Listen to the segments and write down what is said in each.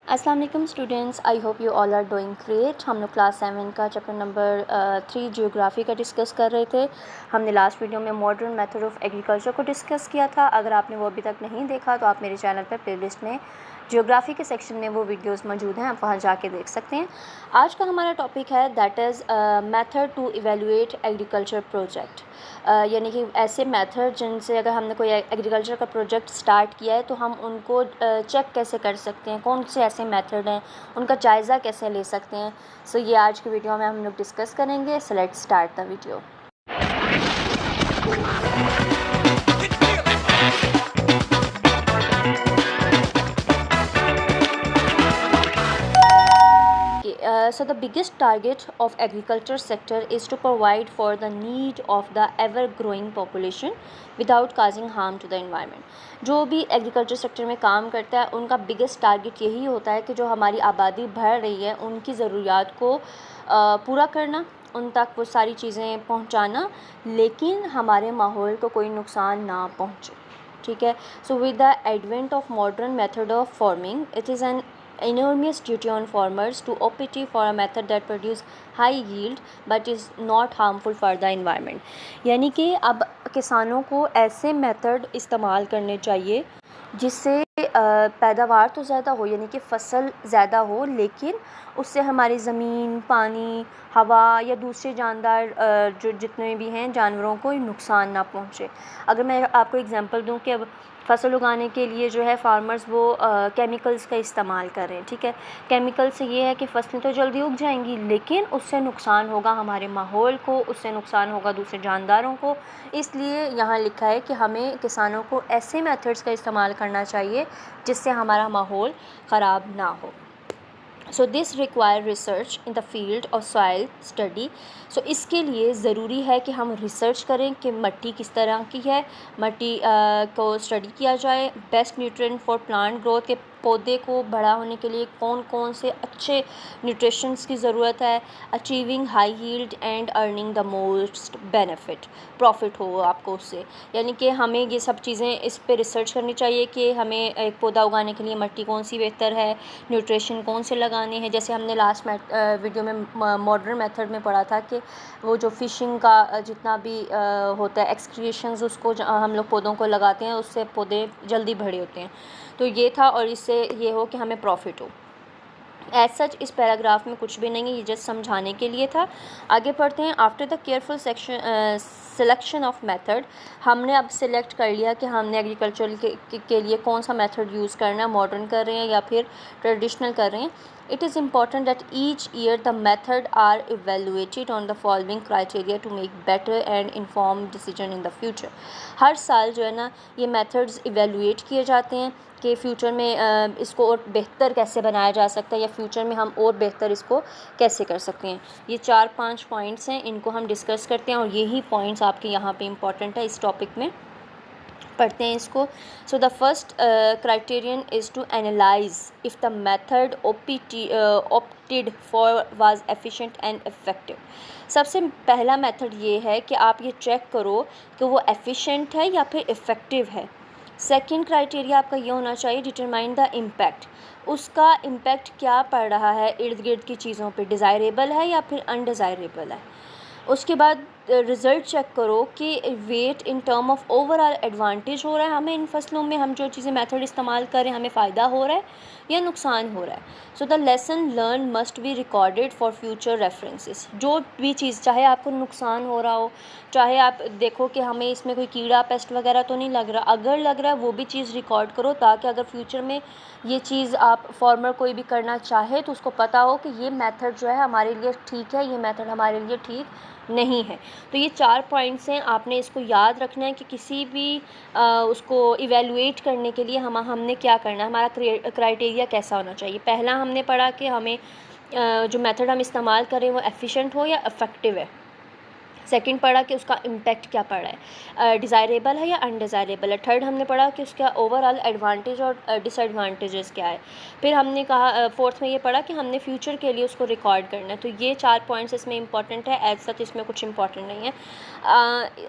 अस्सलाम वालेकुम students, I hope you all are doing great. हम लोग क्लास 7 का चैप्टर नंबर 3 जियोग्राफ़ी का डिस्कस कर रहे थे। हमने लास्ट वीडियो में मॉडर्न मेथड ऑफ़ एग्रीकल्चर को डिस्कस किया था। अगर आपने वो अभी तक नहीं देखा तो आप मेरे चैनल पर प्लेलिस्ट में जियोग्राफ़ी के सेक्शन में वो वीडियोस मौजूद हैं, आप वहाँ जाके देख सकते हैं। आज का हमारा टॉपिक है that is method to evaluate agriculture project. यानी कि ऐसे मेथड जिनसे अगर हमने कोई एग्रीकल्चर का प्रोजेक्ट स्टार्ट किया है तो हम उनको चेक कैसे कर सकते हैं, कौन से ऐसे मेथड हैं, उनका जायज़ा कैसे ले सकते हैं। सो ये आज की वीडियो में हम लोग डिस्कस करेंगे। So let's start the video. So the biggest target of agriculture sector is to provide for the need of the ever growing population without causing harm to the environment. जो भी agriculture sector में काम करता है उनका biggest target यही होता है कि जो हमारी आबादी बढ़ रही है उनकी ज़रूरियात को पूरा करना, उन तक वो सारी चीज़ें पहुंचाना, लेकिन हमारे माहौल को कोई नुकसान ना पहुंचे। ठीक है। So with the advent of modern method of farming it is an enormous duty on farmers to opt for a method that produce high yield but is not harmful for the environment। यानी कि अब किसानों को ऐसे method इस्तेमाल करने चाहिए जिससे पैदावार तो ज़्यादा हो, यानी कि फ़सल ज़्यादा हो, लेकिन उससे हमारी ज़मीन, पानी, हवा या दूसरे जानदार जो जितने भी हैं जानवरों को नुकसान ना पहुँचे। अगर मैं आपको एग्जांपल दूं कि अब फ़सल उगाने के लिए जो है फार्मर्स वो केमिकल्स का इस्तेमाल कर रहे हैं। ठीक है। केमिकल से ये है कि फ़सलें तो जल्दी उग जाएंगी, लेकिन उससे नुकसान होगा हमारे माहौल को, उससे नुकसान होगा दूसरे जानदारों को। इसलिए यहाँ लिखा है कि हमें किसानों को ऐसे मेथड्स का इस्तेमाल करना चाहिए जिससे हमारा माहौल ख़राब ना हो। So this require research in the field of soil study. सो इसके लिए ज़रूरी है कि हम रिसर्च करें कि मिट्टी किस तरह की है, मिट्टी को स्टडी किया जाए। Best nutrient for plant growth, के पौधे को बड़ा होने के लिए कौन कौन से अच्छे न्यूट्रिशंस की ज़रूरत है। Achieving high yield and earning the most benefit, profit हो आपको उससे। यानी कि हमें ये सब चीज़ें इस पे रिसर्च करनी चाहिए कि हमें एक पौधा उगाने के लिए मिट्टी कौन सी बेहतर है, न्यूट्रिशन कौन से लगाने हैं। जैसे हमने लास्ट वीडियो में मॉडर्न मेथड में पढ़ा था कि वो जो फिशिंग का जितना भी होता है एक्सक्रीशंस, उसको हम लोग पौधों को लगाते हैं, उससे पौधे जल्दी बड़े होते हैं। तो ये था, और इससे ये हो कि हमें प्रॉफिट हो। एज सच इस पैराग्राफ में कुछ भी नहीं है, ये जस्ट समझाने के लिए था। आगे पढ़ते हैं। After the careful selection of method, हमने अब सिलेक्ट कर लिया कि हमने एग्रीकल्चर के लिए कौन सा मेथड यूज़ करना है, मॉडर्न कर रहे हैं या फिर ट्रेडिशनल कर रहे हैं। It is important that each year the method are evaluated on the following criteria to make better and inform decision in the future. हर साल जो है ना ये मेथड्स इवेलुएट किए जाते हैं कि फ़्यूचर में इसको और बेहतर कैसे बनाया जा सकता है, या फ्यूचर में हम और बेहतर इसको कैसे कर सकते हैं। ये 4-5 पॉइंट्स हैं, इनको हम डिस्कस करते हैं, और यही पॉइंट्स आपके यहाँ पे इम्पॉर्टेंट है। इस टॉपिक में पढ़ते हैं इसको। So the first criterion is to analyse if the method opted for was efficient and effective. सबसे पहला मेथड ये है कि आप ये चेक करो कि वो एफिशिएंट है या फिर इफ़ेक्टिव है। सेकंड क्राइटेरिया आपका ये होना चाहिए, डिटरमाइन द इम्पैक्ट। उसका इम्पैक्ट क्या पड़ रहा है इर्द गिर्द की चीज़ों पे, डिज़ायरेबल है या फिर अनडिज़ायरेबल है। उसके बाद रिज़ल्ट चेक करो कि weight in term of overall advantage हो रहा है हमें इन फसलों में, हम जो चीज़ें मेथड इस्तेमाल करें हमें फ़ायदा हो रहा है या नुकसान हो रहा है। So the lesson learn must be recorded for future references. जो भी चीज़, चाहे आपको नुकसान हो रहा हो, चाहे आप देखो कि हमें इसमें कोई कीड़ा पेस्ट वगैरह तो नहीं लग रहा, अगर लग रहा है वो भी चीज़ रिकॉर्ड करो, ताकि अगर फ्यूचर में ये चीज़ आप फार्मर कोई भी करना चाहे तो उसको पता हो कि ये मेथड जो है हमारे लिए ठीक है, ये मेथड हमारे लिए ठीक नहीं है। तो ये 4 पॉइंट्स हैं, आपने इसको याद रखना है कि किसी भी उसको इवेलुएट करने के लिए हमने क्या करना है, हमारा क्राइटेरिया कैसा होना चाहिए। पहला हमने पढ़ा कि हमें जो मेथड हम इस्तेमाल करें वो एफिशिएंट हो या इफ़ेक्टिव है। सेकंड पढ़ा कि उसका इम्पैक्ट क्या पड़ रहा है, डिज़ायरेबल है या अनडिज़ायरेबल है। थर्ड हमने पढ़ा कि उसका ओवरऑल एडवांटेज और डिसएडवांटेजेस क्या है। फिर हमने कहा फोर्थ में ये पढ़ा कि हमने फ्यूचर के लिए उसको रिकॉर्ड करना है। तो ये 4 पॉइंट्स इसमें इंपॉर्टेंट है, एज सच इसमें कुछ इंपॉर्टेंट नहीं है।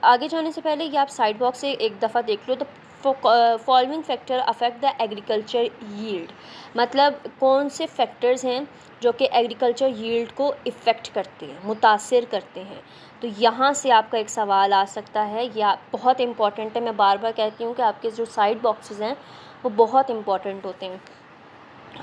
आगे जाने से पहले ये आप साइड बॉक्स से एक दफ़ा देख लो। The following factor affect the agriculture yield, मतलब कौन से फैक्टर्स हैं जो कि एग्रीकल्चर यील्ड को इफ़ेक्ट करते हैं, मुतासिर करते हैं। तो यहाँ से आपका एक सवाल आ सकता है, या बहुत इंपॉर्टेंट है। मैं बार बार कहती हूँ कि आपके जो साइड बॉक्सेस हैं वो बहुत इंपॉर्टेंट होते हैं।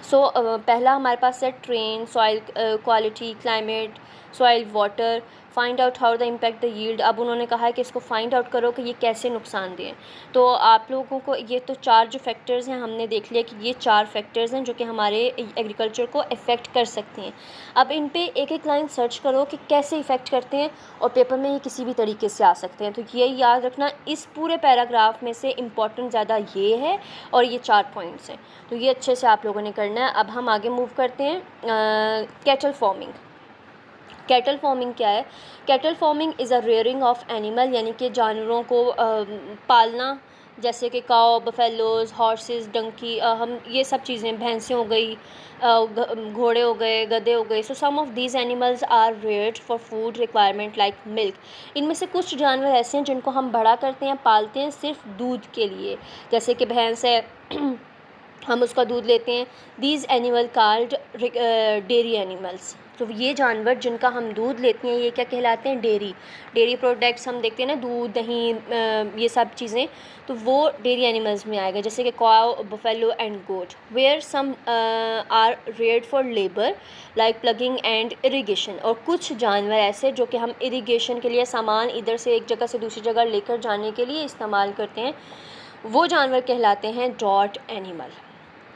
पहला हमारे पास है train, soil quality, climate, soil water, find out how the impact the yield. अब उन्होंने कहा है कि इसको फाइंड आउट करो कि ये कैसे नुकसान दें। तो आप लोगों को ये तो 4 जो फैक्टर्स हैं हमने देख लिया कि ये 4 फैक्टर्स हैं जो कि हमारे एग्रीकल्चर को इफ़ेक्ट कर सकते हैं। अब इन पे एक एक लाइन सर्च करो कि कैसे इफ़ेक्ट करते हैं, और पेपर में ये किसी भी तरीके से आ सकते हैं। तो ये याद रखना, इस पूरे पैराग्राफ में से इम्पॉर्टेंट ज़्यादा ये है और ये 4 पॉइंट्स हैं। तो ये अच्छे से आप लोगों ने करना है। अब हम आगे मूव करते हैं। Cattle farming. कैटल फार्मिंग क्या है? Cattle farming is a rearing of animal, यानी कि जानवरों को पालना, जैसे कि काऊ, बफेलोज़, हॉर्सेस, डंकी, हम ये सब चीज़ें, भैंसें हो गई, घोड़े हो गए, गधे हो गए। So some of these animals are reared for food requirement like milk. इनमें से कुछ जानवर ऐसे हैं जिनको हम बड़ा करते हैं, पालते हैं सिर्फ दूध के लिए, जैसे कि भैंस है हम उसका दूध लेते हैं। These animal called dairy animals. तो ये जानवर जिनका हम दूध लेते हैं ये क्या कहलाते हैं? डेयरी प्रोडक्ट्स हम देखते हैं ना, दूध, दही, ये सब चीज़ें, तो वो डेयरी एनिमल्स में आएगा, जैसे कि cow, buffalo and goat. Where some are reared for labour like ploughing and irrigation. और कुछ जानवर ऐसे जो कि हम इरिगेशन के लिए सामान इधर से एक जगह से दूसरी जगह लेकर जाने के लिए इस्तेमाल करते हैं, वो जानवर कहलाते हैं ड्रॉट एनिमल।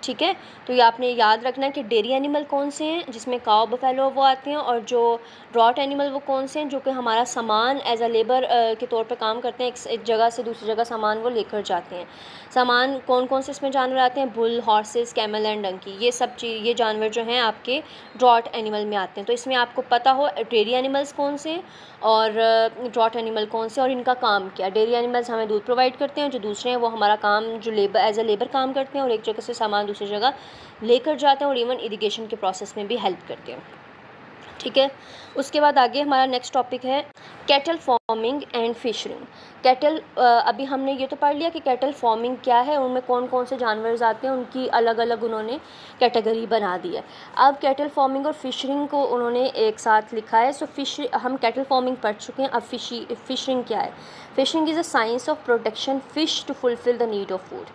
ठीक है, तो ये आपने याद रखना है कि डेयरी एनिमल कौन से हैं जिसमें काऊ, बफेलो वो आते हैं, और जो ड्रॉट एनिमल वो कौन से हैं जो कि हमारा सामान एज अ लेबर के तौर पे काम करते हैं, एक जगह से दूसरी जगह सामान वो लेकर जाते हैं। सामान कौन कौन से इसमें जानवर आते हैं? Bull, horses, camel and donkey, ये जानवर जो हैं आपके ड्रॉट एनिमल में आते हैं। तो इसमें आपको पता हो डेयरी एनिमल्स कौन से और ड्रॉट एनिमल कौन से और इनका काम क्या। डेयरी एनिमल्स हमें दूध प्रोवाइड करते हैं, जो दूसरे हैं वो हमारा काम जो लेबर एज अ लेबर काम करते हैं और एक जगह से सामान दूसरी जगह लेकर जाते हैं, और इवन इरिगेशन के प्रोसेस में भी हेल्प करते हैं। ठीक है, उसके बाद आगे हमारा नेक्स्ट टॉपिक है कैटल फार्मिंग एंड फिशरिंग। कैटल, अभी हमने ये तो पढ़ लिया कि कैटल फार्मिंग क्या है, उनमें कौन कौन से जानवर आते हैं, उनकी अलग अलग उन्होंने कैटेगरी बना दी है। अब कैटल फार्मिंग और फिशरिंग को उन्होंने एक साथ लिखा है। सो हम कैटल फार्मिंग पढ़ चुके हैं, अब फिशरिंग क्या है? Fishing is a science of protection fish to fulfil the need of food.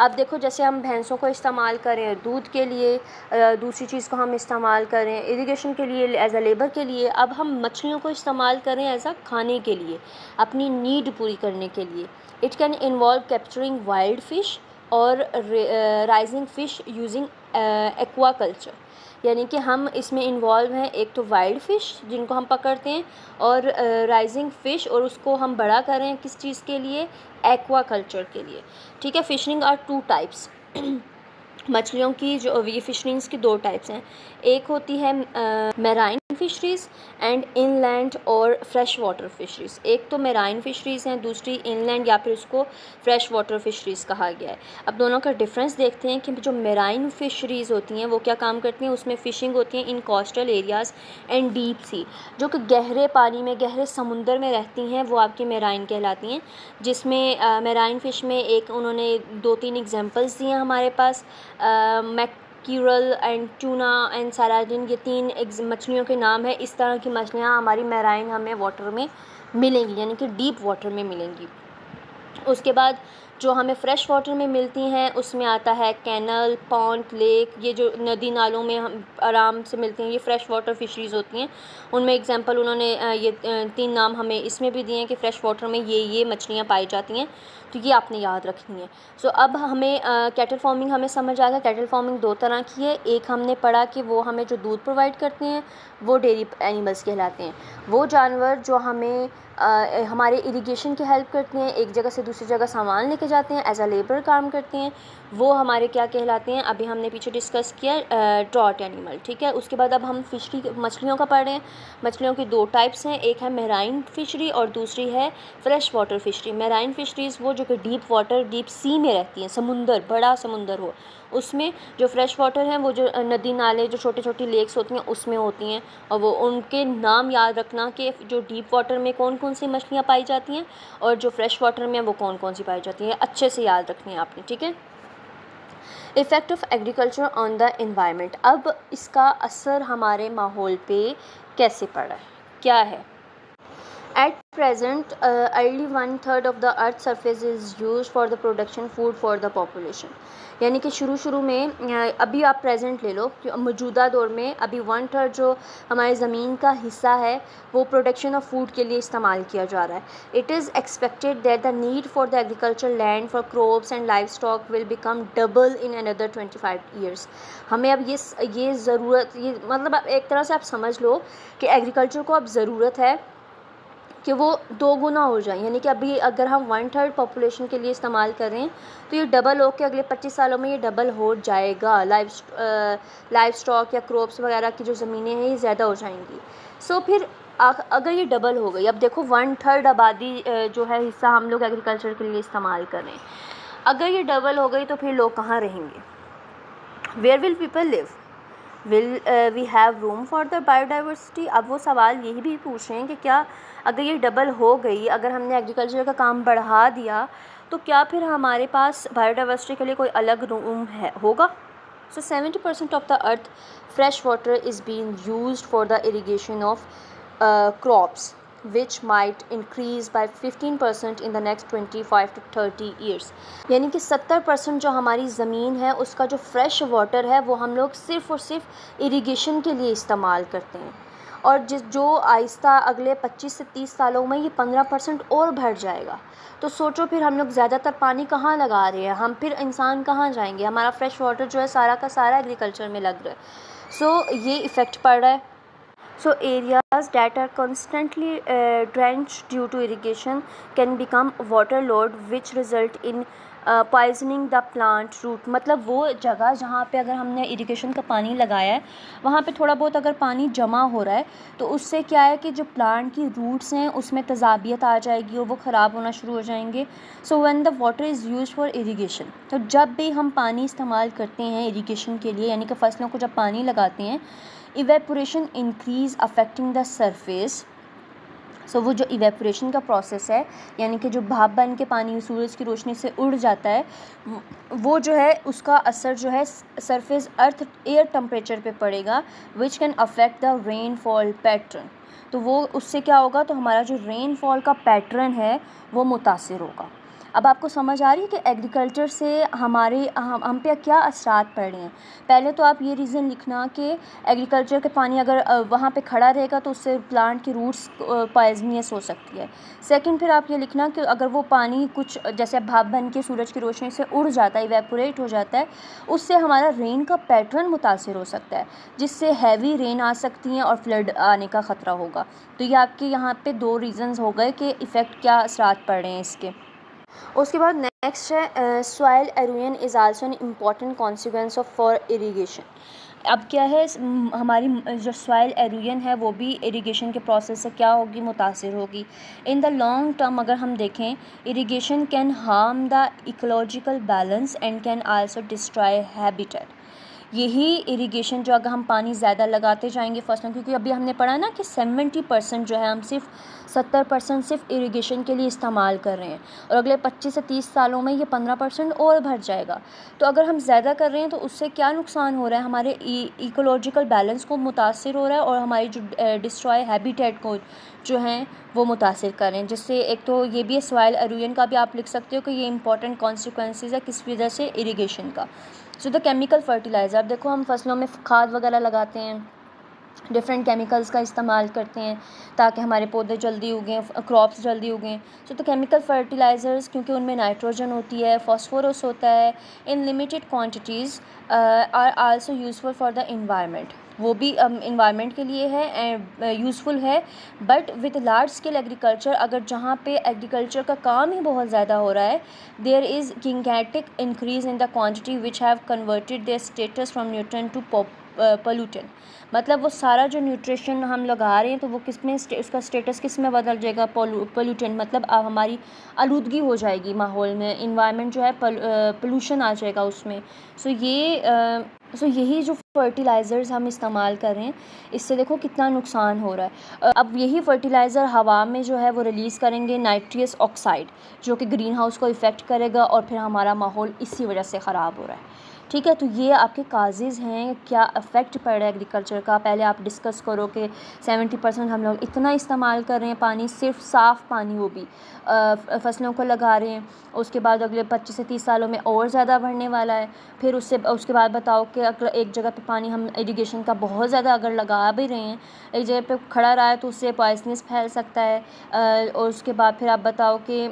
अब देखो, जैसे हम भैंसों को इस्तेमाल करें दूध के लिए, दूसरी चीज़ को हम इस्तेमाल करें इरिगेशन के लिए, एज अ लेबर के लिए, अब हम मछलियों को इस्तेमाल करें एज अ खाने के लिए, अपनी नीड पूरी करने के लिए। It can involve capturing wild fish और राइजिंग फ़िश यूजिंग एक्वाकल्चर, यानी कि हम इसमें इन्वॉल्व हैं एक तो वाइल्ड फ़िश जिनको हम पकड़ते हैं, और राइजिंग फ़िश, और उसको हम बड़ा करें किस चीज़ के लिए? एक्वाकल्चर के लिए। ठीक है, फिशरिंग आर 2 टाइप्स। मछलियों की जो ये फिशरिंग्स की 2 टाइप्स हैं, एक होती है मैराइन फिशरीज़ एंड इनलैंड और फ्रेश वाटर फिशरीज़। एक तो मैराइन फिशरीज़ हैं, दूसरी इनलैंड या फिर उसको फ्रेश वाटर फिशरीज़ कहा गया है। अब दोनों का डिफरेंस देखते हैं कि जो मैराइन फिशरीज़ होती हैं वो क्या काम करती हैं। उसमें फ़िशिंग होती है इन coastal areas and deep sea, जो कि गहरे पानी में, गहरे समुंदर में रहती हैं, वो आपकी मैराइन कहलाती हैं। जिसमें मैराइन फ़िश में एक उन्होंने 2-3 एग्जांपल्स दिए हैं हमारे पास, मैक्यूरल एंड ट्यूना एंड साराडिन, ये 3 मछलियों के नाम है। इस तरह की मछलियाँ हमारी मैराइन हमें वाटर में मिलेंगी, यानी कि डीप वाटर में मिलेंगी। उसके बाद जो हमें फ़्रेश वाटर में मिलती हैं उसमें आता है कैनल, पॉन्ड, लेक, ये जो नदी नालों में हम आराम से मिलती हैं, ये फ़्रेश वाटर फिशरीज़ होती हैं। उनमें एग्जांपल उन्होंने ये 3 नाम हमें इसमें भी दिए हैं कि फ़्रेश वाटर में ये मछलियाँ पाई जाती हैं, तो ये आपने याद रखनी है। सो अब हमें कैटल फार्मिंग हमें समझ आ गया। कैटल फार्मिंग 2 तरह की है। एक हमने पढ़ा कि वो हमें जो दूध प्रोवाइड करते हैं वो डेयरी एनिमल्स कहलाते हैं। वो जानवर जो हमें हमारे इरिगेशन की हेल्प करते हैं, एक जगह से दूसरी जगह सामान लेके जाते हैं, एज अ लेबर काम करते हैं, वो हमारे क्या कहलाते हैं? अभी हमने पीछे डिस्कस किया ड्रॉट एनिमल। ठीक है, उसके बाद अब हम फिशरी मछलियों का पढ़ रहे हैं। मछलियों की 2 टाइप्स हैं, एक है मैराइन फिशरी और दूसरी है fresh water fishery. Marine fisheries वो जो कि डीप वाटर, डीप सी में रहती हैं, समुंदर, बड़ा समुंदर हो उसमें जो फ्रेश वाटर हैं वो जो नदी नाले जो छोटी छोटी लेक्स होती हैं उसमें होती हैं, और वो उनके नाम याद रखना कि जो डीप वाटर में कौन कौन सी मछलियाँ पाई जाती हैं और जो फ्रेश वाटर में वो कौन कौन सी पाई जाती हैं, अच्छे से याद रखनी है आपने, ठीक है। Effect of agriculture on the environment, अब इसका असर हमारे माहौल पे कैसे पड़ा है, क्या है। At present, only 1/3 of the Earth's surface is used for the production food for the population। यानी कि शुरू में अभी आप प्रेजेंट ले लो कि मौजूदा दौर में अभी 1/3 जो हमारी ज़मीन का हिस्सा है वो प्रोडक्शन ऑफ फूड के लिए इस्तेमाल किया जा रहा है। It is expected that the need for the agriculture land for crops and life stock will become double in another 25 years. हमें अब ये ज़रूरत, ये मतलब आप एक तरह से आप समझ लो कि एग्रीकल्चर को अब ज़रूरत है कि वो 2 गुना हो जाए। यानी कि अभी अगर हम 1/3 पॉपुलेशन के लिए इस्तेमाल कर रहे हैं तो ये डबल हो के अगले 25 सालों में ये डबल हो जाएगा। लाइफ स्टॉक या क्रॉप्स वगैरह की जो ज़मीनें हैं ये ज़्यादा हो जाएंगी। सो फिर अगर ये डबल हो गई, अब देखो 1/3 आबादी जो है हिस्सा हम लोग एग्रीकल्चर के लिए इस्तेमाल कर रहे हैं, अगर ये डबल हो गई तो फिर लोग कहाँ रहेंगे, where will people live, will we have room for the biodiversity. अब वो सवाल यही भी पूछ रहे हैं कि क्या अगर ये डबल हो गई, अगर हमने एग्रीकल्चर का काम बढ़ा दिया तो क्या फिर हमारे पास बायोडाइवर्सिटी के लिए कोई अलग रूम है होगा। सो 70% of the earth fresh water is being used for the irrigation of crops which might increase by 15% in the next 25 to 30 years। यानी कि 70% जो हमारी ज़मीन है उसका जो फ्रेश वाटर है वो हम लोग सिर्फ़ और सिर्फ इरिगेशन के लिए इस्तेमाल करते हैं, और जो आहिस्ता अगले 25 से 30 सालों में ये 15% और बढ़ जाएगा। तो सोचो फिर हम लोग ज़्यादातर पानी कहाँ लगा रहे हैं, हम फिर इंसान कहाँ जाएंगे, हमारा फ्रेश वाटर जो है सारा का सारा एग्रीकल्चर में लग रहा है। सो ये इफ़ेक्ट पड़ रहा है। So areas that are constantly drenched due to irrigation can become waterlogged, which result in poisoning the plant root। मतलब वो जगह जहाँ पे अगर हमने इरिगेशन का पानी लगाया है वहाँ पे थोड़ा बहुत अगर पानी जमा हो रहा है तो उससे क्या है कि जो प्लांट की रूट्स हैं उसमें तज़ाबियत आ जाएगी और वो ख़राब होना शुरू हो जाएंगे। So when the water is used for irrigation, तो जब भी हम पानी इस्तेमाल करते हैं इरिगेशन के लिए, यानी कि फ़सलों को जब पानी लगाते हैं, evaporation increase affecting the surface. So वो जो इवेपोरेशन का प्रोसेस है, यानी कि जो भाप बन के पानी सूरज की रोशनी से उड़ जाता है, वो जो है उसका असर जो है सरफेस अर्थ एयर टेम्परेचर पे पड़ेगा, which can affect the rainfall pattern. तो वो उससे क्या होगा, तो हमारा जो रेनफॉल का पैटर्न है वो मुतासिर होगा। अब आपको समझ आ रही है कि एग्रीकल्चर से हम पे क्या असरात पड़ रहे हैं। पहले तो आप ये रीज़न लिखना कि एग्रीकल्चर के पानी अगर वहाँ पे खड़ा रहेगा तो उससे प्लांट की रूट्स पॉइजनियस हो सकती है। सेकंड फिर आप ये लिखना कि अगर वो पानी कुछ जैसे भाप बन के सूरज की रोशनी से उड़ जाता है, इवेपोरेट हो जाता है, उससे हमारा रेन का पैटर्न मुतासिर हो सकता है, जिससे हैवी रेन आ सकती हैं और फ्लड आने का ख़तरा होगा। तो ये आपके यहाँ पे 2 रीज़न्स हो गए कि इफ़ेक्ट क्या असरात पड़ रहे हैं इसके। उसके बाद नेक्स्ट है soil halogen is also an important consequence of for irrigation. अब क्या है, हमारी जो सॉइल एरोजन है वो भी इरिगेशन के प्रोसेस से क्या होगी, मुतासिर होगी। इन द लॉन्ग टर्म अगर हम देखें, irrigation can harm the ecological balance and can also destroy habitat. यही इरिगेशन जो अगर हम पानी ज़्यादा लगाते जाएंगे फसलों, क्योंकि अभी हमने पढ़ा ना कि 70% जो है हम सिर्फ 70% सिर्फ इरिगेशन के लिए इस्तेमाल कर रहे हैं, और अगले 25 से 30 सालों में ये 15% और बढ़ जाएगा। तो अगर हम ज़्यादा कर रहे हैं तो उससे क्या नुकसान हो रहा है, हमारे इकोलॉजिकल बैलेंस को मुतासिर हो रहा है, और हमारी जो डिस्ट्रॉय हैबिटेट को जो हैं वो मुतासिर करें, जिससे एक तो ये भी है सॉइल एरोजन का भी आप लिख सकते हो कि ये इंपॉर्टेंट कॉन्सिक्वेंसेस है किस वजह से, इरिगेशन का। सो द केमिकल फर्टिलाइज़र, देखो हम फसलों में खाद वगैरह लगाते हैं, डिफरेंट केमिकल्स का इस्तेमाल करते हैं ताकि हमारे पौधे जल्दी उगें, क्रॉप्स जल्दी उगें। सो तो केमिकल फर्टिलाइज़र्स, क्योंकि उनमें नाइट्रोजन होती है, फास्फोरस होता है, in limited quantities are also useful for the environment. वो भी इन्वायरमेंट के लिए है एंड यूज़फुल है, but with large scale agriculture, अगर जहाँ पे एग्रीकल्चर का काम ही बहुत ज़्यादा हो रहा है, there is gigantic increase in the quantity which have converted their status from nutrient to pollutant, मतलब वो सारा जो न्यूट्रिशन हम लगा रहे हैं तो वो किस में उसका स्टेटस किस में बदल जाएगा, पोल्यूटेंट, मतलब हमारी आलूदगी हो जाएगी माहौल में, इन्वायरमेंट जो है पोल्यूशन आ जाएगा उसमें। सो यही जो फर्टिलाइज़र्स हम इस्तेमाल कर रहे हैं इससे देखो कितना नुकसान हो रहा है। अब यही फर्टिलाइज़र हवा में जो है वो रिलीज़ करेंगे नाइट्रियस ऑक्साइड, जो कि ग्रीन हाउस को इफ़ेक्ट करेगा और फिर हमारा माहौल इसी वजह से ख़राब हो रहा है। ठीक है, तो ये आपके काजेज़ हैं, क्या अफेक्ट पड़ रहा है एग्रीकल्चर का। पहले आप डिस्कस करो कि 70% हम लोग इतना इस्तेमाल कर रहे हैं पानी, सिर्फ साफ़ पानी, वो भी फसलों को लगा रहे हैं। उसके बाद अगले 25 से 30 सालों में और ज़्यादा बढ़ने वाला है। फिर उसके बाद बताओ कि अगर एक जगह पे पानी हम इरिगेशन का बहुत ज़्यादा अगर लगा भी रहे हैं, एक जगह पे खड़ा रहा है तो उससे पॉइजनस फैल सकता है। और उसके बाद फिर आप बताओ कि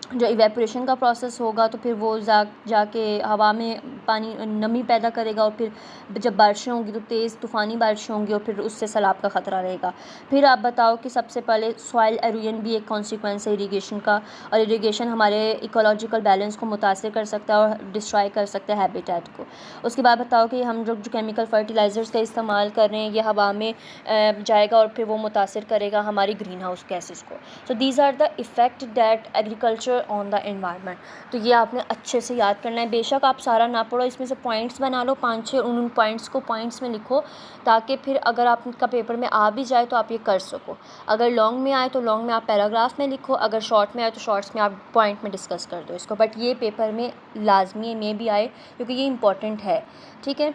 जो इवेपोरेशन का प्रोसेस होगा तो फिर वो जाके हवा में पानी नमी पैदा करेगा, और फिर जब बारिशें होंगी तो तेज़ तूफ़ानी बारिशें होंगी और फिर उससे सैलाब का ख़तरा रहेगा। फिर आप बताओ कि सबसे पहले सॉइल एरोजन भी एक कॉन्सिक्वेंस है इरिगेशन का, और इरिगेशन हमारे इकोलॉजिकल बैलेंस को मुतासिर कर सकता है और डिस्ट्रॉय कर सकता है हैबिटेट को। उसके बाद बताओ कि हम जो केमिकल फर्टिलाइज़र्स का इस्तेमाल कर रहे हैं ये हवा में जाएगा और फिर वो मुतासिर करेगा हमारी ग्रीन हाउस गैसेस को। So these are the effect that agriculture on the environment. तो ये आपने अच्छे से याद करना है। बेशक आप सारा ना पढ़ो, इसमें से पॉइंट्स बना लो 5-6, उन पॉइंट्स को पॉइंट्स में लिखो, ताकि फिर अगर आपका पेपर में आ भी जाए तो आप ये कर सको। अगर लॉन्ग में आए तो लॉन्ग में आप पैराग्राफ में लिखो, अगर शॉर्ट में आए तो शॉर्ट्स में आप पॉइंट में डिस्कस कर दो इसको, बट ये पेपर में लाजमी में भी आए क्योंकि ये इंपॉर्टेंट है। ठीक है,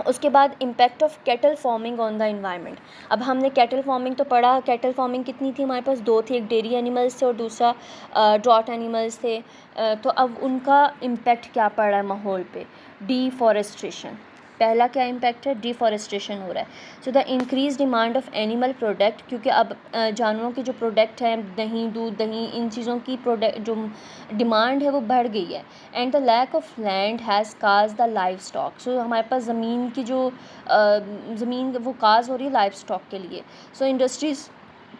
उसके बाद impact of cattle farming on the environment. अब हमने कैटल फार्मिंग तो पढ़ा, कैटल फार्मिंग कितनी थी हमारे पास, 2 थी, एक डेयरी एनिमल्स थे और दूसरा ड्रॉट एनिमल्स थे। तो अब उनका इम्पैक्ट क्या पड़ रहा है माहौल पे, डिफॉरेस्टेशन। पहला क्या इम्पैक्ट है, डिफॉरेस्टेशन हो रहा है। So the increase demand of animal product, क्योंकि अब जानवरों के जो प्रोडक्ट हैं, दही, दूध, दही, इन चीज़ों की प्रोडक्ट जो डिमांड है वो बढ़ गई है। And the lack of land has cause the livestock. So हमारे पास ज़मीन की जो ज़मीन वो काज हो रही है लाइफ स्टॉक के लिए। So industries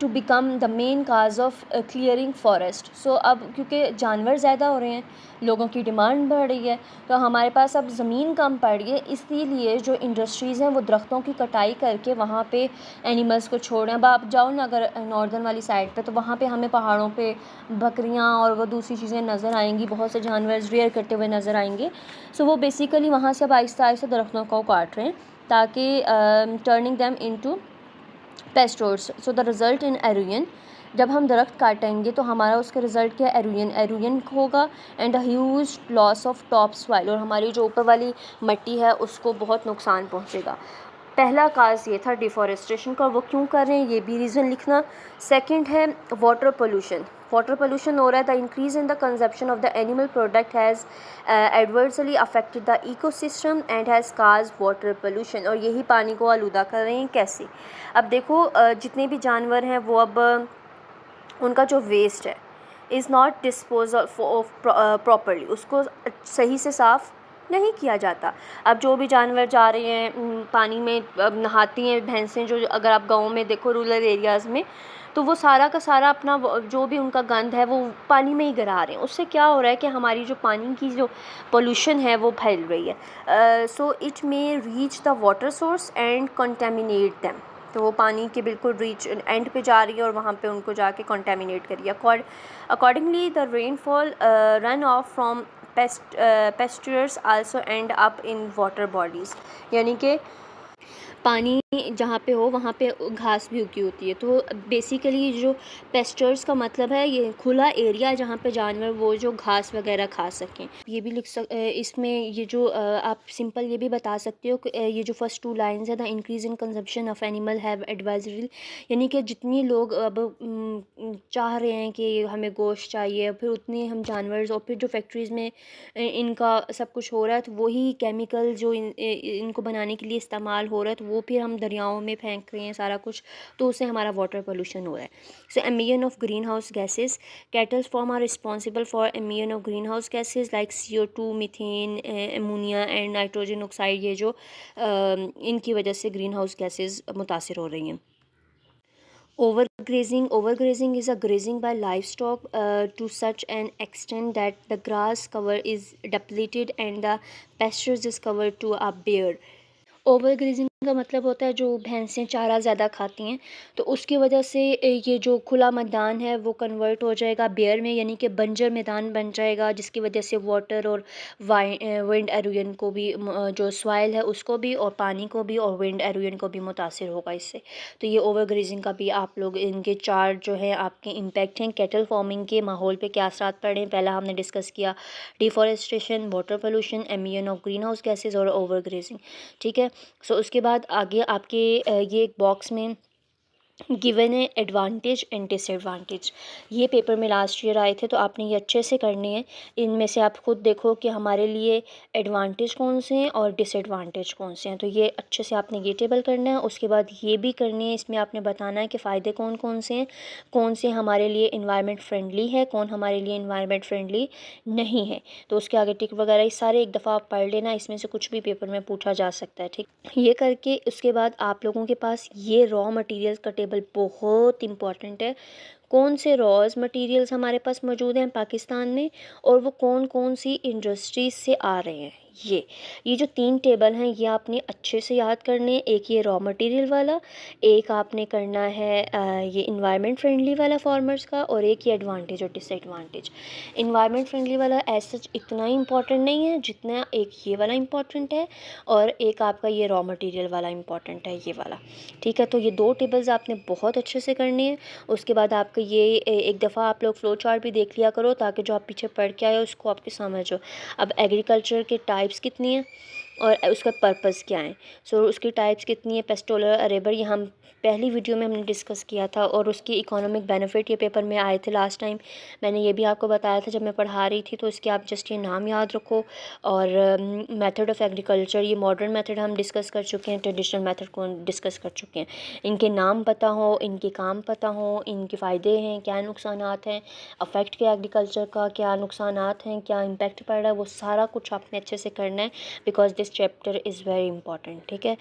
to become the main cause of clearing forest. So अब क्योंकि जानवर ज़्यादा हो रहे हैं, लोगों की डिमांड बढ़ रही है, तो हमारे पास अब ज़मीन कम पड़ रही है, इसलिए जो इंडस्ट्रीज़ हैं वो दरख्तों की कटाई करके वहाँ पे एनिमल्स को छोड़ रहे हैं। अब आप जाओ ना अगर नॉर्दर्न वाली साइड पे, तो वहाँ पे हमें पहाड़ों पे बकरियाँ और वो दूसरी चीज़ें नज़र आएंगी, बहुत से जानवर रेयर करते हुए नज़र आएंगे। सो वो बेसिकली वहाँ से अब आहिस्ता आहिस्ता दरख्तों को काट रहे हैं ताकि turning them into pastures. So the result in erosion, जब हम दरख्त काटेंगे तो हमारा उसका रिज़ल्ट क्या, एरोजन होगा and a huge loss of top soil, और हमारी जो ऊपर वाली मिट्टी है उसको बहुत नुकसान पहुंचेगा। पहला काज ये था डिफॉरेस्टेशन का, वो क्यों कर रहे हैं ये भी रीज़न लिखना। सेकंड है वाटर पोल्यूशन। वाटर पोल्यूशन हो रहा है, the increase in the consumption of the animal product has adversely affected the ecosystem and has cause water pollution, और यही पानी को आलूदा कर रहे हैं। कैसे, अब देखो जितने भी जानवर हैं वो अब उनका जो वेस्ट है is not dispose of properly, उसको सही से साफ़ नहीं किया जाता। अब जो भी जानवर जा रहे हैं पानी में, अब नहाती हैं भैंसें, जो अगर आप गाँव में देखो रूरल एरियाज़ में, तो वो सारा का सारा अपना जो भी उनका गंद है वो पानी में ही गिरा रहे हैं। उससे क्या हो रहा है कि हमारी जो पानी की जो पोल्यूशन है वो फैल रही है। So it may reach the water source and contaminate them. तो वो पानी के बिल्कुल रीच एंड पे जा रही है और वहाँ पे उनको जाके कंटेमिनेट करिए। Accordingly the rainfall run off from pastures also end up in water bodies, यानी कि पानी जहाँ पे हो वहाँ पे घास भी उगी होती है। तो बेसिकली जो पेस्चर्स का मतलब है ये खुला एरिया जहाँ पे जानवर वो जो घास वगैरह खा सकें। ये भी इसमें ये जो आप सिंपल ये भी बता सकते हो कि ये जो फर्स्ट 2 लाइन्स है, the increase in consumption of animal have advisory, यानी कि जितनी लोग अब चाह रहे हैं कि हमें गोश्त चाहिए, फिर उतने हम जानवर, और फिर जो फैक्ट्रीज़ में इनका सब कुछ हो रहा है, तो वही केमिकल जो इनको बनाने के लिए इस्तेमाल हो रहा है, तो वो फिर हम दरियाओं में फेंक रहे हैं सारा कुछ, तो उससे हमारा वाटर पोल्यूशन हो रहा है। So emission of greenhouse gases, cattle farm are responsible for emission of greenhouse gases like CO2, methane, ammonia and nitrogen oxide, ये जो इनकी वजह से ग्रीन हाउस गैसेज मुतासर हो रही हैं। Overgrazing is a grazing by livestock to such an extent that the grass cover is depleted and the pastures is covered to a bare. Over grazing का मतलब होता है जो भैंसें चारा ज़्यादा खाती हैं, तो उसकी वजह से ये जो खुला मैदान है वो कन्वर्ट हो जाएगा बेयर में, यानी कि बंजर मैदान बन जाएगा, जिसकी वजह से वाटर और विंड एरोजन को भी जो सॉइल है उसको भी, और पानी को भी, और विंड एरोजन को भी मुतासिर होगा इससे। तो ये ओवर ग्रेजिंग का भी आप लोग इनके चार जो है आपके इम्पैक्ट हैं कैटल फार्मिंग के माहौल पे क्या असरात पड़ रहे हैं। पहला हमने डिस्कस किया deforestation, water pollution, emission of greenhouse gases और ओवर ग्रेजिंग। ठीक है। सो उसके बाद आगे आपके ये एक बॉक्स में गिवन है एडवांटेज एंड डिसएडवांटेज। ये पेपर में लास्ट ईयर आए थे, तो आपने ये अच्छे से करने हैं। इनमें से आप खुद देखो कि हमारे लिए एडवांटेज कौन से हैं और डिसएडवांटेज कौन से हैं, तो ये अच्छे से आपने ये टेबल करना है। उसके बाद ये भी करनी है, इसमें आपने बताना है कि फ़ायदे कौन कौन से हैं, कौन से हमारे लिए इन्वायरमेंट फ्रेंडली है, कौन हमारे लिए इन्वायरमेंट फ्रेंडली नहीं है। तो उसके आगे टिक वगैरह ये सारे एक दफ़ा आप पढ़ लेना, इसमें से कुछ भी पेपर में पूछा जा सकता है। ठीक, ये करके उसके बाद आप लोगों के पास ये रॉ मटेरियल्स का टेबल बहुत इंपॉर्टेंट है। कौन से रॉज मटेरियल्स हमारे पास मौजूद हैं पाकिस्तान में, और वो कौन कौन सी इंडस्ट्रीज से आ रहे हैं। ये जो 3 टेबल हैं ये आपने अच्छे से याद करने हैं। एक ये रॉ मटेरियल वाला, एक आपने करना है ये इन्वायरमेंट फ्रेंडली वाला फार्मर्स का, और एक ये एडवांटेज और डिसएडवांटेज। इन्वायरमेंट फ्रेंडली वाला एज सच इतना इंपॉर्टेंट नहीं है जितना एक ये वाला इंपॉर्टेंट है, और एक आपका ये रॉ मटेरियल वाला इंपॉर्टेंट है, ये वाला। ठीक है, तो ये 2 टेबल्स आपने बहुत अच्छे से करने हैं। उसके बाद आपका ये एक दफ़ा आप लोग फ्लो चार्ट भी देख लिया करो, ताकि जो आप पीछे पढ़ के आए हो उसको आपके समझ हो। अब एग्रीकल्चर के टाइप्स कितनी हैं और उसका पर्पस क्या है। सो उसकी टाइप्स कितनी है, पेस्टोलर, अरेबर, ये हम पहली वीडियो में हमने डिस्कस किया था, और उसकी इकोनॉमिक बेनिफिट ये पेपर में आए थे लास्ट टाइम। मैंने ये भी आपको बताया था जब मैं पढ़ा रही थी। तो इसके आप जस्ट ये नाम याद रखो। और मेथड ऑफ़ एग्रीकल्चर, ये मॉडर्न मेथड हम डिस्कस कर चुके हैं, ट्रेडिशनल मेथड को डिस्कस कर चुके हैं। इनके नाम पता हो, इनके काम पता हो, इनके फ़ायदे हैं, क्या नुकसानात हैं, अफेक्ट क्या एग्रीकल्चर का, क्या नुकसानात हैं, क्या इम्पैक्ट पड़ रहा है, वो सारा कुछ आपने अच्छे से करना है, because this chapter is very important. ठीक है।